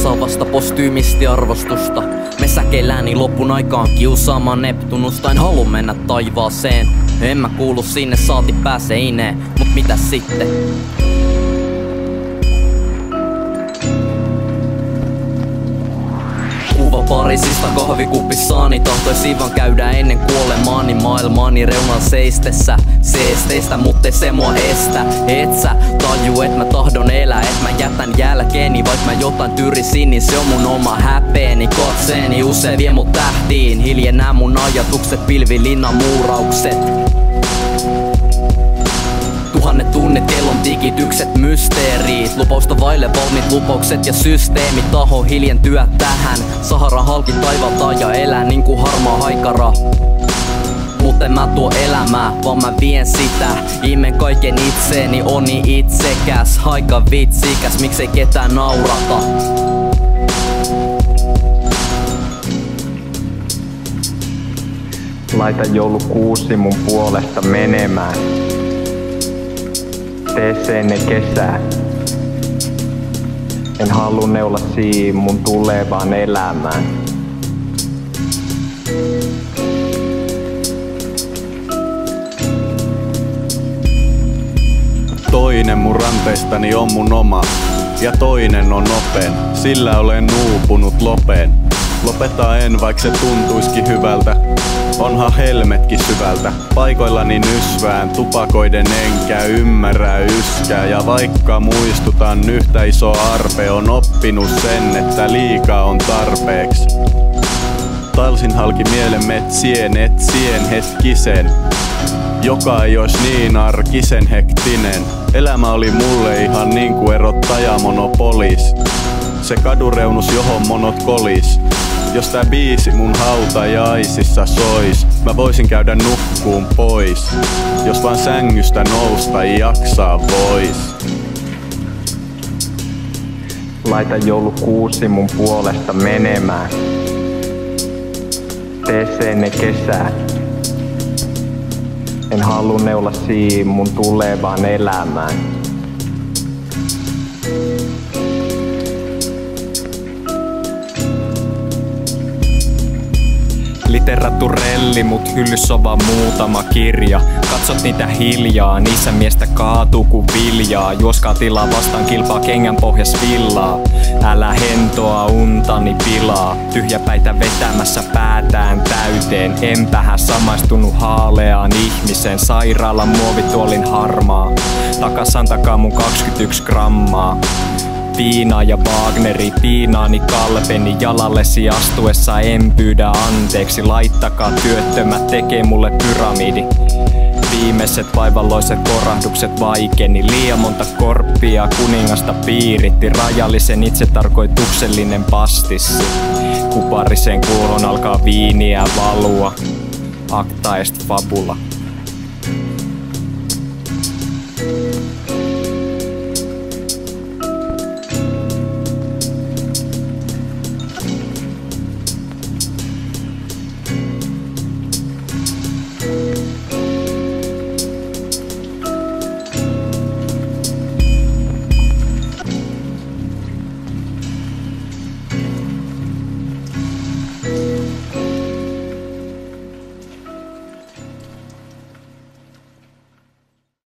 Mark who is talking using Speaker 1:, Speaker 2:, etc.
Speaker 1: saa vasta postyymisti arvostusta. Me säkelääni loppun aikaan kiusaamaan Neptunusta. En halua mennä taivaaseen, en mä kuulu sinne, saati pääse ineen. Mut mitäs sitten? Kuva Pariisista kahvikuppissaani, tahtoisin vaan käydä ennen kuolemaani maailmaani reunalla seistessä. Se esteistä, mut ei se mua estä. Et sä taju, et mä tahdon elää, et mä jätän jälkeeni. Vaik mä jotain tyrisin, niin se on mun oma häpeeni. Katseeni usein vie mut tähtiin, hiljenää mun ajatukset, pilvilinnan muuraukset. Tuhannet tunnet, kellon tikitykset, mysteerit. Lupausta vaille valmiit lupaukset ja systeemi. Taho hiljentyä tähän, Sahara halki taivalta ja elää niinku harmaa haikara. Mut en mä tuo elämää, vaan mä vien sitä. Imen kaiken itseeni, onni itsekäs. Aika vitsikäs, miksei ketään naurata.
Speaker 2: Laita joulukuusi mun puolesta menemään. Tee se ennen kesää. En halua neula mun tulevaan elämään.
Speaker 3: Toinen mun ranteistani on mun oma, ja toinen on nopein. Sillä olen uupunut lopeen. Lopeta en, vaik se tuntuiskin hyvältä. Onhan helmetkin syvältä. Paikoillani nysvään, tupakoiden enkä ymmärrä yskää. Ja vaikka muistutan yhtä iso arpe, on oppinut sen, että liikaa on tarpeeksi. Talsin halki mielen metsien, etsien hetkisen. Joka ei ois niin arkisen hektinen. Elämä oli mulle ihan niinku erottaja monopolis. Se kadureunus johon monot kolis. Jos tää biisi mun hautajaisissa sois, mä voisin käydä nukkuun pois. Jos vaan sängystä nousta jaksaa vois.
Speaker 2: Laita joulukuusi mun puolesta menemään. Tee se ennen kesää. En halua neula mun tulevaan elämään.
Speaker 4: Literaturelli, mut hyllyssä on vaan muutama kirja. Katsot niitä hiljaa, niissä miestä kaatuu ku viljaa. Juoskaa tilaa vastaan, kilpaa kengän pohjas villaa. Älä hentoa untani pilaa. Tyhjäpäitä vetämässä päätään täyteen. Enpähän samaistunut haaleaan ihmisen. Sairaalan muovituolin harmaa. Takasan takaa mun 21 grammaa. Viinaa ja Wagneri, piinaani kalpeni jalallesi astuessa en pyydä anteeksi. Laittakaa työttömät, tekee mulle pyramidi. Viimeiset vaivalloiset korahdukset vaikeni. Liian monta korppia kuningasta piiritti. Rajallisen itsetarkoituksellinen pastissi. Kuparisen kuuhon alkaa viiniä valua. Acta est fabula.